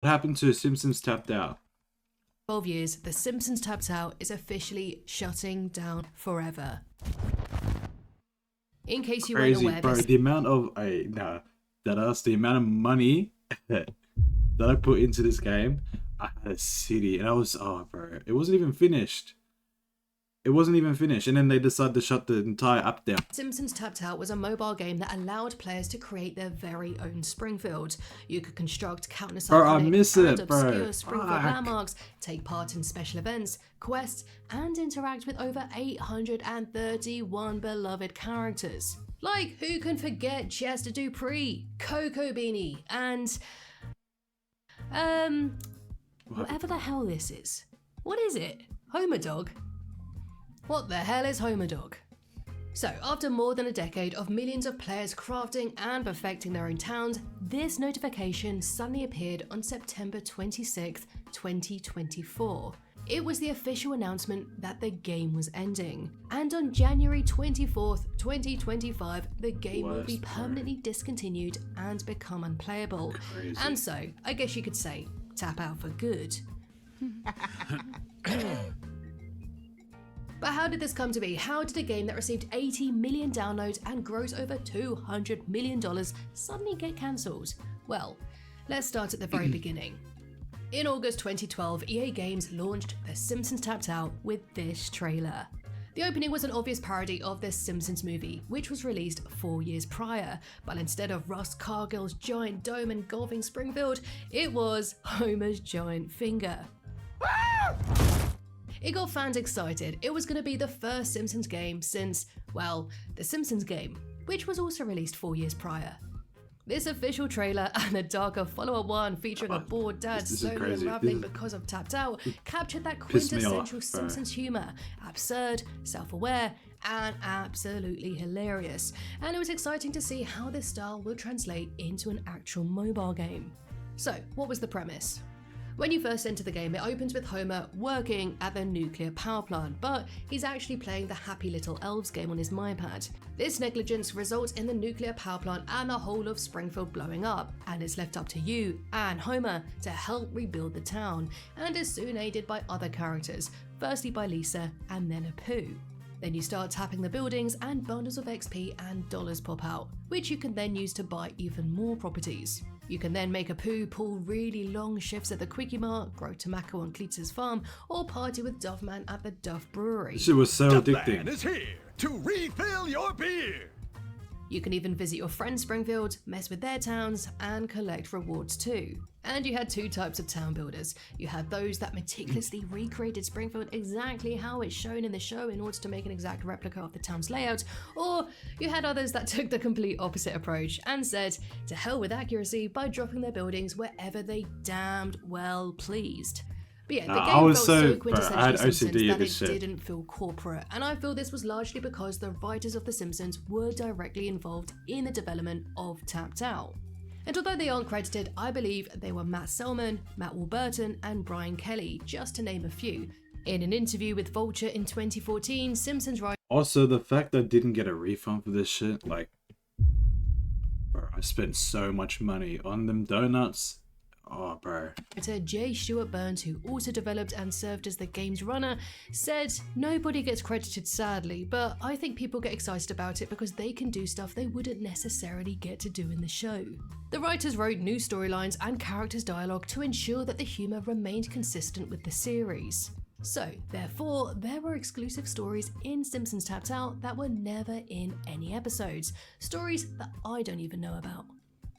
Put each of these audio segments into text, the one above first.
What happened to Simpsons Tapped Out? 12 years, The Simpsons Tapped Out is officially shutting down forever. In case you weren't Crazy, aware, bro. The amount of the amount of money that I put into this game. I had a city, and I was bro. It wasn't even finished. It wasn't even finished, and then they decided to shut the entire app down. Simpsons Tapped Out was a mobile game that allowed players to create their very own Springfield. You could construct countless iconic and obscure Springfield landmarks, take part in special events, quests, and interact with over 831 beloved characters. Like, who can forget Chester Dupree, Coco Beanie, and whatever the hell this is. What is it? Homer Dog? What the hell is Homer Dog? So, after more than a decade of millions of players crafting and perfecting their own towns, this notification suddenly appeared on September 26th, 2024. It was the official announcement that the game was ending. And on January 24th, 2025, the game will be permanently discontinued and become unplayable. Crazy. And so, I guess you could say, tap out for good. But how did this come to be? How did a game that received 80 million downloads and gross over $200 million suddenly get cancelled? Well, let's start at the very beginning. In August 2012, EA Games launched The Simpsons Tapped Out with this trailer. The opening was an obvious parody of the Simpsons movie, which was released 4 years prior, but instead of Russ Cargill's giant dome engulfing Springfield, it was Homer's giant finger. It got fans excited. It was going to be the first Simpsons game since, well, the Simpsons game, which was also released 4 years prior. This official trailer and the darker follow-up one featuring a bored dad slowly unraveling because of Tapped Out captured that quintessential Simpsons humour, absurd, self-aware, and absolutely hilarious. And it was exciting to see how this style will translate into an actual mobile game. So, what was the premise? When you first enter the game, it opens with Homer working at the nuclear power plant, but he's actually playing the Happy Little Elves game on his MyPad. This negligence results in the nuclear power plant and the whole of Springfield blowing up, and it's left up to you and Homer to help rebuild the town, and is soon aided by other characters, firstly by Lisa and then Apu. Then you start tapping the buildings and bundles of XP and dollars pop out, which you can then use to buy even more properties. You can then make Apu pull really long shifts at the Quickie Mart, grow tobacco on Cleetus' farm, or party with Duffman at the Duff Brewery. Shit was so addicting. Duffman is here to refill your beer. You can even visit your friends Springfield, mess with their towns, and collect rewards too. And you had two types of town builders. You had those that meticulously recreated Springfield exactly how it's shown in the show in order to make an exact replica of the town's layout, or you had others that took the complete opposite approach and said, to hell with accuracy by dropping their buildings wherever they damned well pleased. But yeah, the game felt so quintessentially Simpsons that it didn't feel corporate, and I feel this was largely because the writers of The Simpsons were directly involved in the development of Tapped Out. And although they aren't credited, I believe they were Matt Selman, Matt Warburton, and Brian Kelly, just to name a few. In an interview with Vulture in 2014, Simpsons writer... Also, the fact that I didn't get a refund for this shit, like... Bro, I spent so much money on them donuts. Oh, bro. J. Stuart Burns, who also developed and served as the game's runner, said, "Nobody gets credited sadly, but I think people get excited about it because they can do stuff they wouldn't necessarily get to do in the show." The writers wrote new storylines and characters' dialogue to ensure that the humour remained consistent with the series. So, therefore, there were exclusive stories in Simpsons Tapped Out that were never in any episodes, stories that I don't even know about.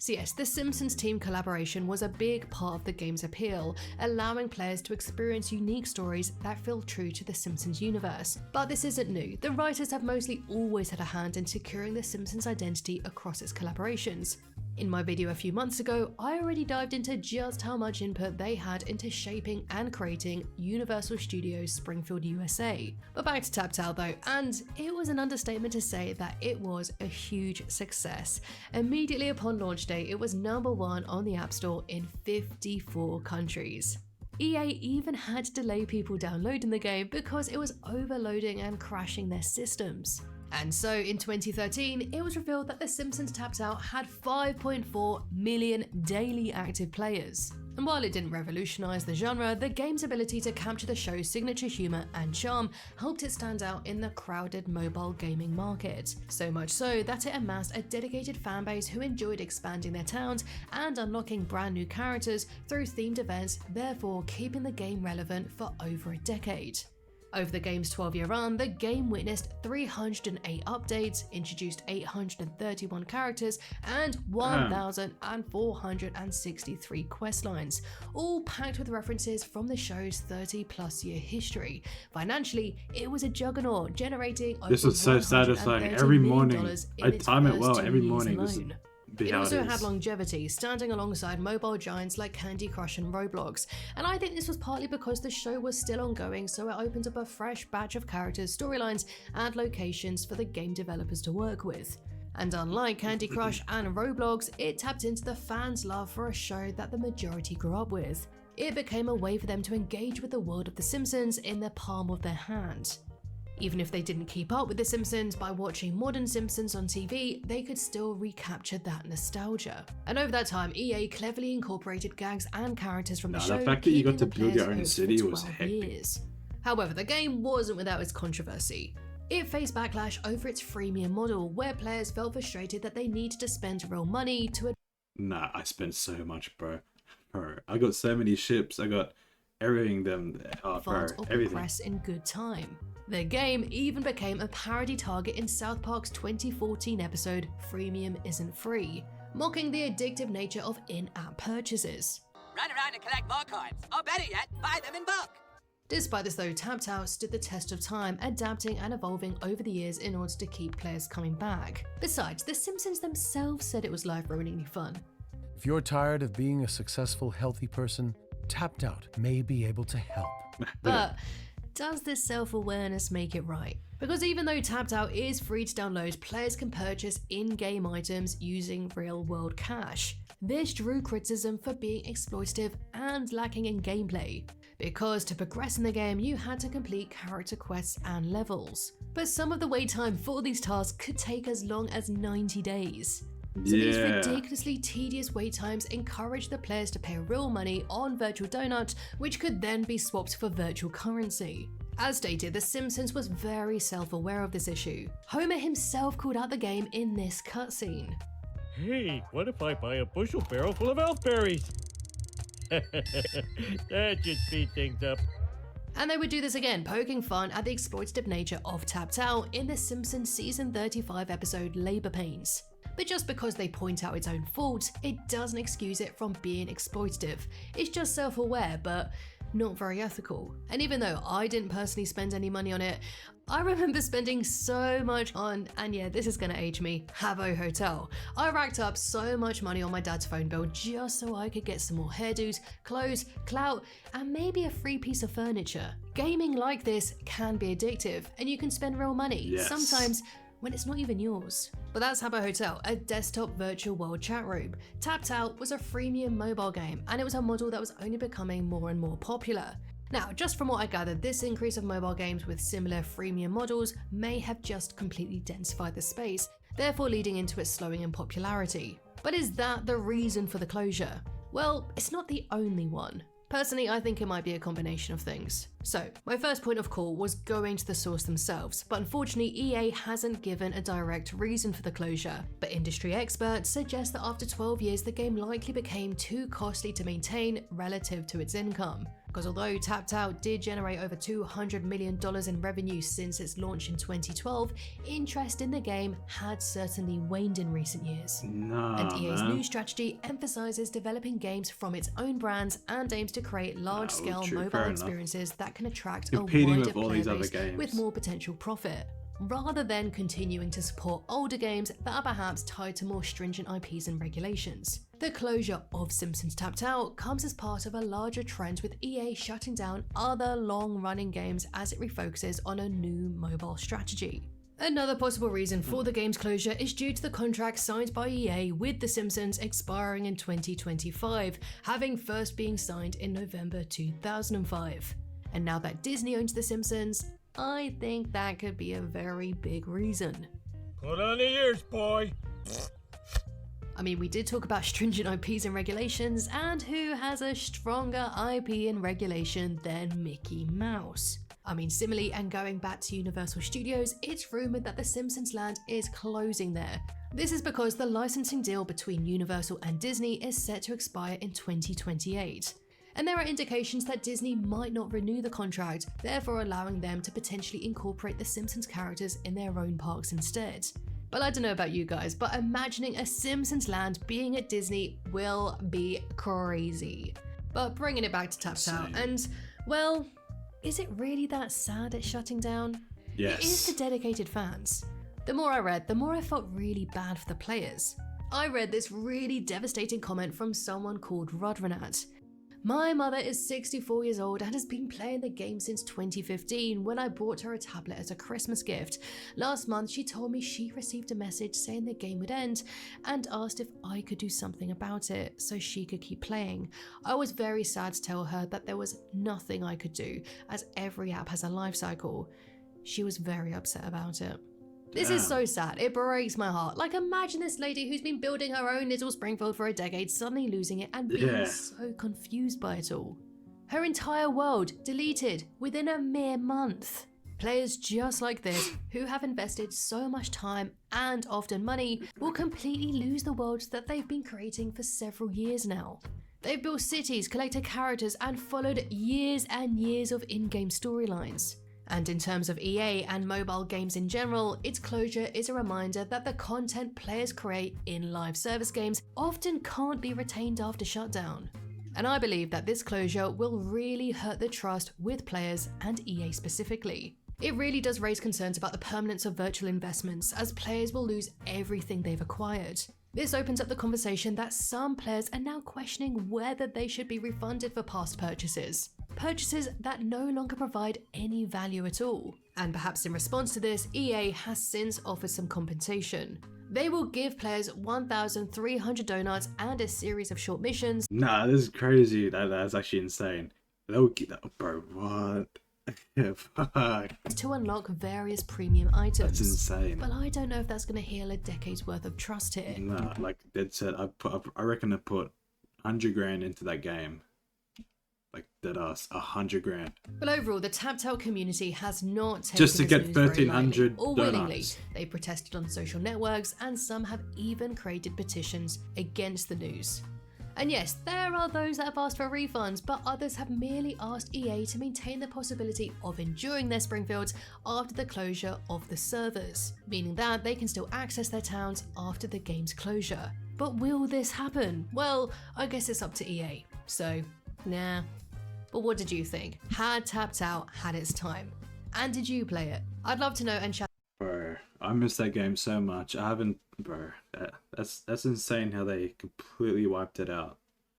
So yes, the Simpsons team collaboration was a big part of the game's appeal, allowing players to experience unique stories that feel true to the Simpsons universe. But this isn't new. The writers have mostly always had a hand in securing the Simpsons identity across its collaborations. In my video a few months ago, I already dived into just how much input they had into shaping and creating Universal Studios Springfield, USA. But back to Tapped Out though, and it was an understatement to say that it was a huge success. Immediately upon launch day, it was #1 on the App Store in 54 countries. EA even had to delay people downloading the game because it was overloading and crashing their systems. And so in 2013, it was revealed that The Simpsons Tapped Out had 5.4 million daily active players. And while it didn't revolutionize the genre, the game's ability to capture the show's signature humor and charm helped it stand out in the crowded mobile gaming market. So much so that it amassed a dedicated fanbase who enjoyed expanding their towns and unlocking brand new characters through themed events, therefore keeping the game relevant for over a decade. Over the game's 12-year run, the game witnessed 308 updates, introduced 831 characters, and 1,463 questlines, all packed with references from the show's 30-plus year history. Financially, it was a juggernaut, generating over This was so satisfying. Every morning, I time it well. Every morning, it also had longevity, standing alongside mobile giants like Candy Crush and Roblox, and I think this was partly because the show was still ongoing, so it opened up a fresh batch of characters, storylines, and locations for the game developers to work with. And unlike Candy Crush and Roblox, it tapped into the fans' love for a show that the majority grew up with. It became a way for them to engage with the world of The Simpsons in the palm of their hand. Even if they didn't keep up with The Simpsons by watching modern Simpsons on TV, they could still recapture that nostalgia. And over that time, EA cleverly incorporated gags and characters from the show, the fact that you got to keeping build the your own players city hooked was for 12 hectic. years. However, the game wasn't without its controversy. It faced backlash over its freemium model, where players felt frustrated that they needed to spend real money to Nah, I spent so much, bro. I got so many ships. I got everything advance or everything. progress in good time. The game even became a parody target in South Park's 2014 episode Freemium Isn't Free, mocking the addictive nature of in-app purchases. Run around and collect more coins, or better yet, buy them in bulk. Despite this though, Tapped Out stood the test of time, adapting and evolving over the years in order to keep players coming back. Besides, The Simpsons themselves said it was life-ruiningly fun. If you're tired of being a successful, healthy person, Tapped Out may be able to help. But does this self-awareness make it right? Because even though Tapped Out is free to download, players can purchase in-game items using real-world cash. This drew criticism for being exploitative and lacking in gameplay, because to progress in the game you had to complete character quests and levels. But some of the wait time for these tasks could take as long as 90 days. So these ridiculously tedious wait times encouraged the players to pay real money on virtual donuts, which could then be swapped for virtual currency. As stated, The Simpsons was very self-aware of this issue. Homer himself called out the game in this cutscene. Hey, what if I buy a bushel barrel full of elf berries? That should speed things up. And they would do this again, poking fun at the exploitative nature of Tapped Out in The Simpsons Season 35 episode Labor Pains. But just because they point out its own faults, it doesn't excuse it from being exploitative. It's just self-aware, but not very ethical. And even though I didn't personally spend any money on it, I remember spending so much on, and yeah, this is gonna age me, Habbo Hotel. I racked up so much money on my dad's phone bill just so I could get some more hairdos, clothes, clout, and maybe a free piece of furniture. Gaming like this can be addictive, and you can spend real money, sometimes when it's not even yours. But that's Habbo Hotel, a desktop virtual world chat room. Tapped Out was a freemium mobile game, and it was a model that was only becoming more and more popular. Now, just from what I gathered, this increase of mobile games with similar freemium models may have just completely densified the space, therefore leading into its slowing in popularity. But is that the reason for the closure? Well, it's not the only one. Personally, I think it might be a combination of things. So, my first point of call was going to the source themselves, but unfortunately EA hasn't given a direct reason for the closure. But industry experts suggest that after 12 years the game likely became too costly to maintain relative to its income. Because although Tapped Out did generate over $200 million in revenue since its launch in 2012, interest in the game had certainly waned in recent years. And EA's new strategy emphasizes developing games from its own brands and aims to create large-scale mobile experiences that can attract a wider player base with more potential profit, rather than continuing to support older games that are perhaps tied to more stringent IPs and regulations. The closure of Simpsons Tapped Out comes as part of a larger trend with EA shutting down other long-running games as it refocuses on a new mobile strategy. Another possible reason for the game's closure is due to the contract signed by EA with The Simpsons expiring in 2025, having first been signed in November 2005. And now that Disney owns The Simpsons, I think that could be a very big reason. Put on the ears, boy. I mean, we did talk about stringent IPs and regulations, and who has a stronger IP and regulation than Mickey Mouse? I mean, similarly, and going back to Universal Studios, it's rumoured that the Simpsons land is closing there. This is because the licensing deal between Universal and Disney is set to expire in 2028. And there are indications that Disney might not renew the contract, therefore allowing them to potentially incorporate the Simpsons characters in their own parks instead. But I don't know about you guys, but imagining a Simpsons land being at Disney will be crazy. But bringing it back to TapTap, and well, is it really that sad it's shutting down? Yes. It is to dedicated fans. The more I read, the more I felt really bad for the players. I read this really devastating comment from someone called Rudranat. My mother is 64 years old and has been playing the game since 2015 when I bought her a tablet as a Christmas gift. Last month she told me she received a message saying the game would end and asked if I could do something about it so she could keep playing. I was very sad to tell her that there was nothing I could do as every app has a life cycle. She was very upset about it. This is so sad, it breaks my heart. Like, imagine this lady who's been building her own little Springfield for a decade suddenly losing it and being so confused by it all. Her entire world deleted within a mere month. Players just like this, who have invested so much time and often money, will completely lose the worlds that they've been creating for several years now. They've built cities, collected characters, and followed years and years of in-game storylines. And in terms of EA and mobile games in general, its closure is a reminder that the content players create in live service games often can't be retained after shutdown. And I believe that this closure will really hurt the trust with players and EA specifically. It really does raise concerns about the permanence of virtual investments, as players will lose everything they've acquired. This opens up the conversation that some players are now questioning whether they should be refunded for past purchases. Purchases that no longer provide any value at all. And perhaps in response to this, EA has since offered some compensation. They will give players 1,300 donuts and a series of short missions. Nah, this is crazy. That's actually insane. They'll get that, bro. What? Fuck. To unlock various premium items. That's insane. But I don't know if that's going to heal a decade's worth of trust here. Nah, like Dead said, I reckon I put 100 grand into that game. Like dead ass, 100 grand. But overall, the TapTap community has not taken Just to this get news very 1,300 lightly or willingly. donuts. They protested on social networks, and some have even created petitions against the news. And yes, there are those that have asked for refunds, but others have merely asked EA to maintain the possibility of enjoying their Springfields after the closure of the servers, meaning that they can still access their towns after the game's closure. But will this happen? Well, I guess it's up to EA. So, nah. But what did you think? Had TapTap had its time? And did you play it? I'd love to know and chat. Bro, I miss that game so much. I haven't, bro. That's insane how they completely wiped it out.